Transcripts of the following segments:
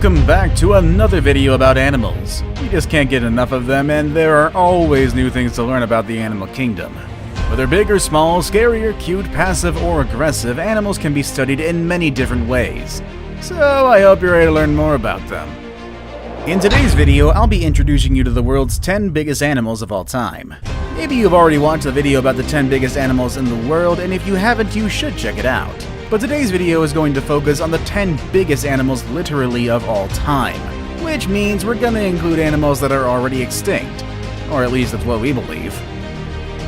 Welcome back to another video about animals. You just can't get enough of them, and there are always new things to learn about the animal kingdom. Whether big or small, scary or cute, passive or aggressive, animals can be studied in many different ways. So I hope you're ready to learn more about them. In today's video, I'll be introducing you to the world's 10 biggest animals of all time. Maybe you've already watched the video about the 10 biggest animals in the world, and if you haven't, you should check it out. But today's video is going to focus on the 10 biggest animals literally of all time, which means we're going to include animals that are already extinct, or at least that's what we believe.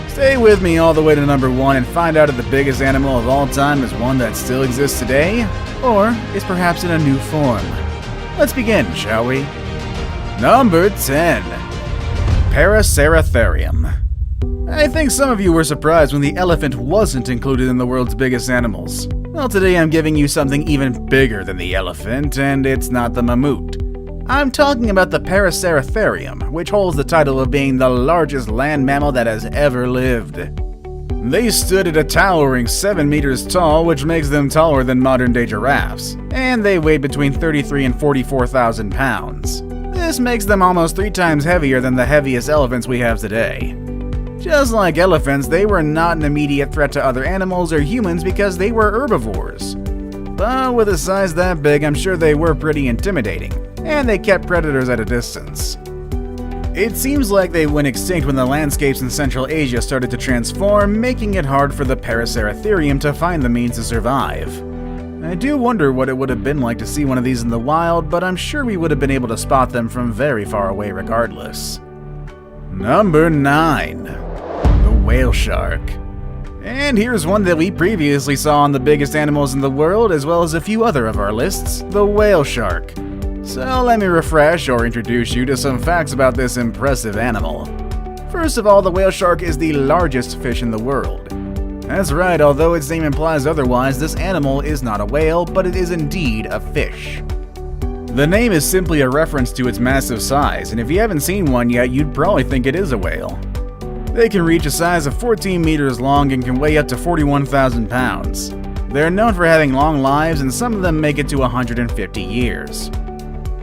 Stay with me all the way to number 1 and find out if the biggest animal of all time is one that still exists today, or is perhaps in a new form. Let's begin, shall we? Number 10. Paraceratherium. I think some of you were surprised when the elephant wasn't included in the world's biggest animals. Well, today I'm giving you something even bigger than the elephant, and it's not the mammoth. I'm talking about the Paraceratherium, which holds the title of being the largest land mammal that has ever lived. They stood at a towering 7 meters tall, which makes them taller than modern-day giraffes, and they weighed between 33 and 44,000 pounds. This makes them almost 3 times heavier than the heaviest elephants we have today. Just like elephants, they were not an immediate threat to other animals or humans because they were herbivores. But with a size that big, I'm sure they were pretty intimidating, and they kept predators at a distance. It seems like they went extinct when the landscapes in Central Asia started to transform, making it hard for the Paraceratherium to find the means to survive. I do wonder what it would have been like to see one of these in the wild, but I'm sure we would have been able to spot them from very far away regardless. Number 9. The whale shark. And here's one that we previously saw on the biggest animals in the world, as well as a few other of our lists, the whale shark. So let me refresh or introduce you to some facts about this impressive animal. First of all, the whale shark is the largest fish in the world. That's right, although its name implies otherwise, this animal is not a whale, but it is indeed a fish. The name is simply a reference to its massive size, and if you haven't seen one yet, you'd probably think it is a whale. They can reach a size of 14 meters long and can weigh up to 41,000 pounds. They're known for having long lives, and some of them make it to 150 years.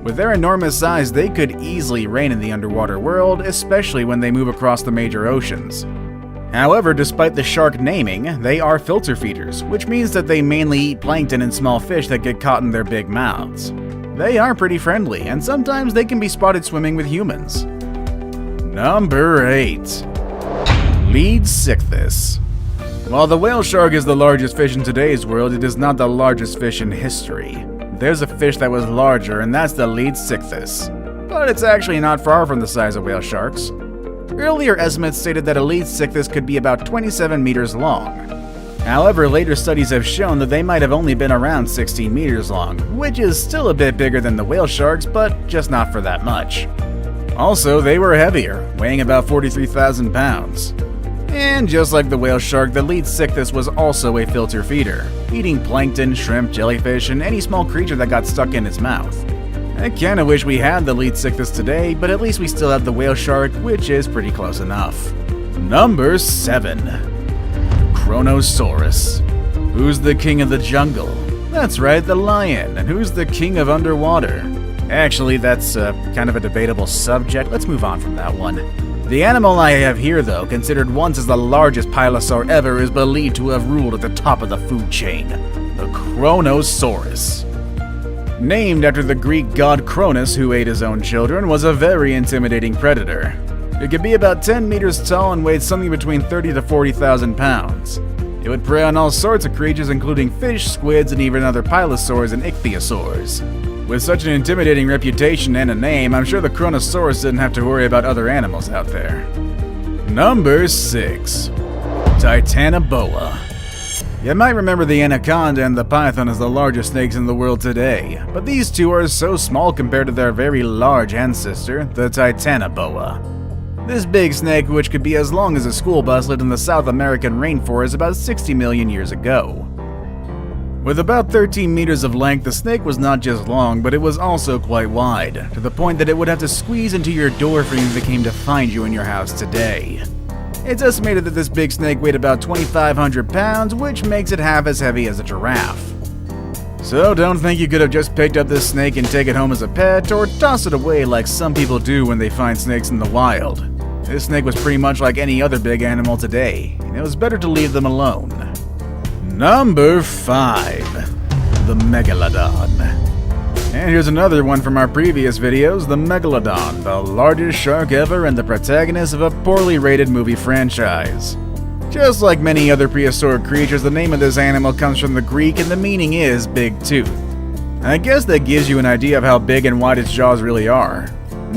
With their enormous size, they could easily reign in the underwater world, especially when they move across the major oceans. However, despite the shark naming, they are filter feeders, which means that they mainly eat plankton and small fish that get caught in their big mouths. They are pretty friendly, and sometimes they can be spotted swimming with humans. Number 8. Leadsichthys. While the whale shark is the largest fish in today's world, it is not the largest fish in history. There's a fish that was larger, and that's the Leadsichthys. But it's actually not far from the size of whale sharks. Earlier estimates stated that a Leadsichthys could be about 27 meters long. However, later studies have shown that they might have only been around 16 meters long, which is still a bit bigger than the whale sharks, but just not for that much. Also, they were heavier, weighing about 43,000 pounds. And just like the whale shark, the Leadsichthys was also a filter feeder, eating plankton, shrimp, jellyfish, and any small creature that got stuck in its mouth. I kinda wish we had the Leadsichthys today, but at least we still have the whale shark, which is pretty close enough. Number 7. Kronosaurus. Who's the king of the jungle? That's right, the lion. And who's the king of underwater? Actually, that's kind of a debatable subject. Let's move on from that one. The animal I have here, though, considered once as the largest pilosaur ever, is believed to have ruled at the top of the food chain. The Kronosaurus. Named after the Greek god Cronus, who ate his own children, was a very intimidating predator. It could be about 10 meters tall and weighed something between 30 to 40,000 pounds. It would prey on all sorts of creatures, including fish, squids, and even other pilosaurs and ichthyosaurs. With such an intimidating reputation and a name, I'm sure the Kronosaurus didn't have to worry about other animals out there. Number 6. Titanoboa. You might remember the anaconda and the python as the largest snakes in the world today, but these two are so small compared to their very large ancestor, the Titanoboa. This big snake, which could be as long as a school bus, lived in the South American rainforest about 60 million years ago. With about 13 meters of length, the snake was not just long, but it was also quite wide, to the point that it would have to squeeze into your door frame if it came to find you in your house today. It's estimated that this big snake weighed about 2,500 pounds, which makes it half as heavy as a giraffe. So don't think you could have just picked up this snake and take it home as a pet, or toss it away like some people do when they find snakes in the wild. This snake was pretty much like any other big animal today, and it was better to leave them alone. Number 5. The Megalodon. And here's another one from our previous videos, the Megalodon, the largest shark ever and the protagonist of a poorly rated movie franchise. Just like many other prehistoric creatures, the name of this animal comes from the Greek and the meaning is big tooth. I guess that gives you an idea of how big and wide its jaws really are.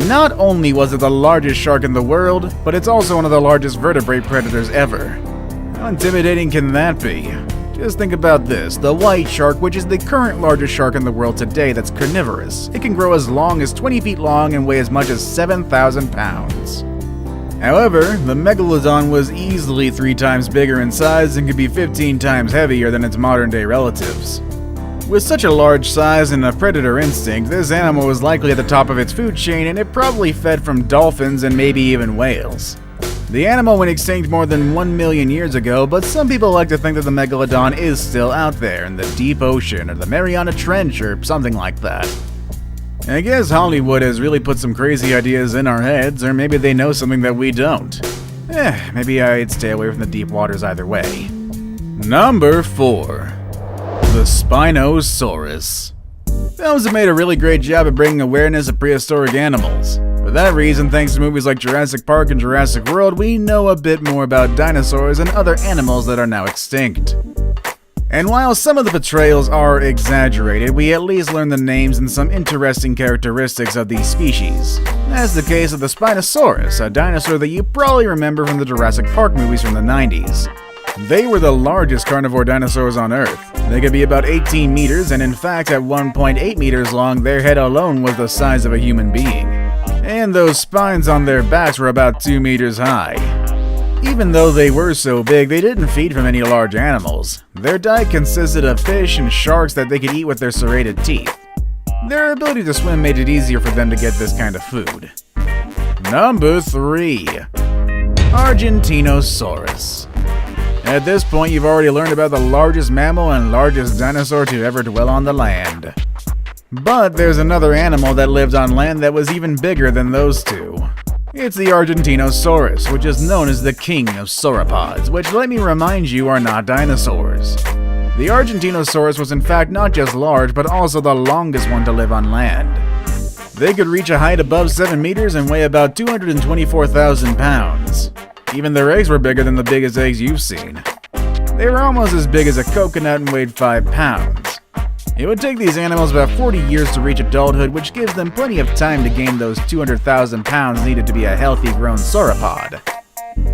Not only was it the largest shark in the world, but it's also one of the largest vertebrate predators ever. How intimidating can that be? Just think about this, the white shark, which is the current largest shark in the world today that's carnivorous. It can grow as long as 20 feet long and weigh as much as 7,000 pounds. However, the Megalodon was easily 3 times bigger in size and could be 15 times heavier than its modern-day relatives. With such a large size and a predator instinct, this animal was likely at the top of its food chain and it probably fed from dolphins and maybe even whales. The animal went extinct more than 1 million years ago, but some people like to think that the Megalodon is still out there in the deep ocean or the Mariana Trench or something like that. I guess Hollywood has really put some crazy ideas in our heads, or maybe they know something that we don't. Maybe I'd stay away from the deep waters either way. Number 4. The Spinosaurus. Films have made a really great job of bringing awareness of prehistoric animals. For that reason, thanks to movies like Jurassic Park and Jurassic World, we know a bit more about dinosaurs and other animals that are now extinct. And while some of the portrayals are exaggerated, we at least learn the names and some interesting characteristics of these species. That's the case of the Spinosaurus, a dinosaur that you probably remember from the Jurassic Park movies from the 90s. They were the largest carnivore dinosaurs on Earth. They could be about 18 meters, and in fact at 1.8 meters long, their head alone was the size of a human being. And those spines on their backs were about 2 meters high. Even though they were so big, they didn't feed from any large animals. Their diet consisted of fish and sharks that they could eat with their serrated teeth. Their ability to swim made it easier for them to get this kind of food. Number 3. Argentinosaurus. At this point, you've already learned about the largest mammal and largest dinosaur to ever dwell on the land. But there's another animal that lived on land that was even bigger than those two. It's the Argentinosaurus, which is known as the king of sauropods, which, let me remind you, are not dinosaurs. The Argentinosaurus was in fact not just large, but also the longest one to live on land. They could reach a height above 7 meters and weigh about 224,000 pounds. Even their eggs were bigger than the biggest eggs you've seen. They were almost as big as a coconut and weighed 5 pounds. It would take these animals about 40 years to reach adulthood, which gives them plenty of time to gain those 200,000 pounds needed to be a healthy grown sauropod.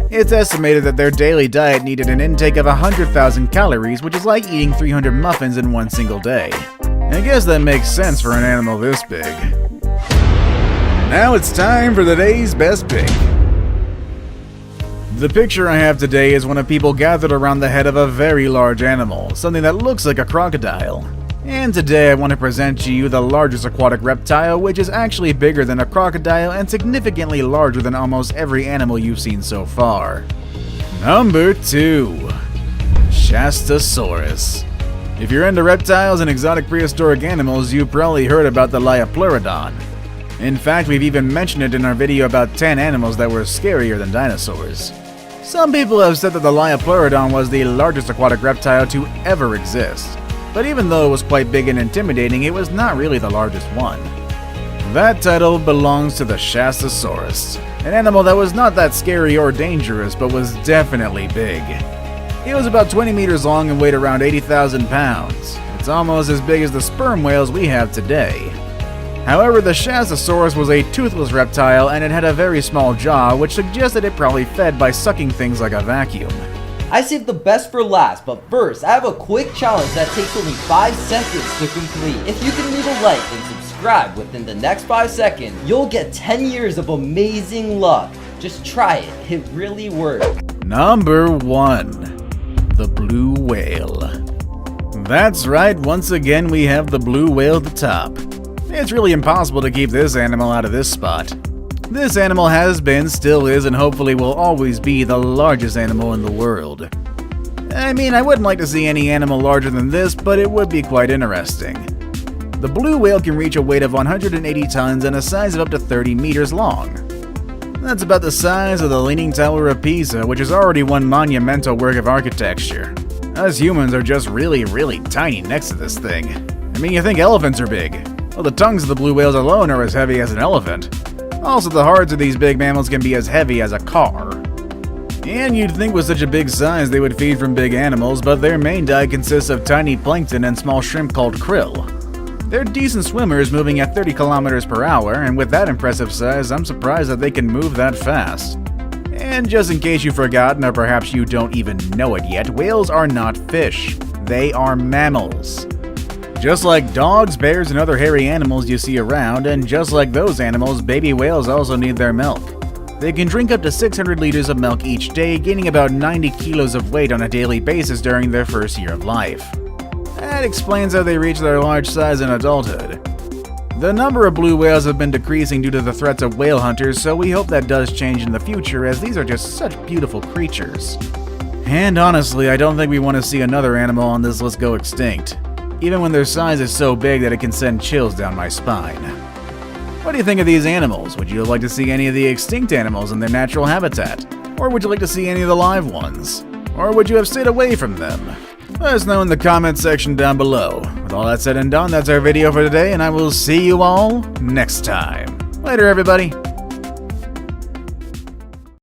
It's estimated that their daily diet needed an intake of 100,000 calories, which is like eating 300 muffins in one single day. I guess that makes sense for an animal this big. Now it's time for the day's best pick. The picture I have today is one of people gathered around the head of a very large animal, something that looks like a crocodile. And today I want to present to you the largest aquatic reptile, which is actually bigger than a crocodile and significantly larger than almost every animal you've seen so far. Number 2. Shastasaurus. If you're into reptiles and exotic prehistoric animals, you've probably heard about the Liopleurodon. In fact, we've even mentioned it in our video about 10 animals that were scarier than dinosaurs. Some people have said that the Liopleurodon was the largest aquatic reptile to ever exist. But even though it was quite big and intimidating, it was not really the largest one. That title belongs to the Shastasaurus, an animal that was not that scary or dangerous, but was definitely big. It was about 20 meters long and weighed around 80,000 pounds. It's almost as big as the sperm whales we have today. However, the Shastasaurus was a toothless reptile and it had a very small jaw, which suggested it probably fed by sucking things like a vacuum. I saved the best for last, but first, I have a quick challenge that takes only 5 seconds to complete. If you can leave a like and subscribe within the next 5 seconds, you'll get 10 years of amazing luck. Just try it, it really works. Number 1. The blue whale. That's right, once again we have the blue whale at the top. It's really impossible to keep this animal out of this spot. This animal has been, still is, and hopefully will always be the largest animal in the world. I mean, I wouldn't like to see any animal larger than this, but it would be quite interesting. The blue whale can reach a weight of 180 tons and a size of up to 30 meters long. That's about the size of the Leaning Tower of Pisa, which is already one monumental work of architecture. Us humans are just really, really tiny next to this thing. I mean, you think elephants are big. Well, the tongues of the blue whales alone are as heavy as an elephant. Also, the hearts of these big mammals can be as heavy as a car. And you'd think with such a big size they would feed from big animals, but their main diet consists of tiny plankton and small shrimp called krill. They're decent swimmers, moving at 30 kilometers per hour, and with that impressive size, I'm surprised that they can move that fast. And just in case you've forgotten, or perhaps you don't even know it yet, whales are not fish. They are mammals. Just like dogs, bears, and other hairy animals you see around, and just like those animals, baby whales also need their milk. They can drink up to 600 liters of milk each day, gaining about 90 kilos of weight on a daily basis during their first year of life. That explains how they reach their large size in adulthood. The number of blue whales have been decreasing due to the threats of whale hunters, so we hope that does change in the future, as these are just such beautiful creatures. And honestly, I don't think we want to see another animal on this list go extinct, even when their size is so big that it can send chills down my spine. What do you think of these animals? Would you like to see any of the extinct animals in their natural habitat? Or would you like to see any of the live ones? Or would you have stayed away from them? Let us know in the comments section down below. With all that said and done, that's our video for today, and I will see you all next time. Later, everybody.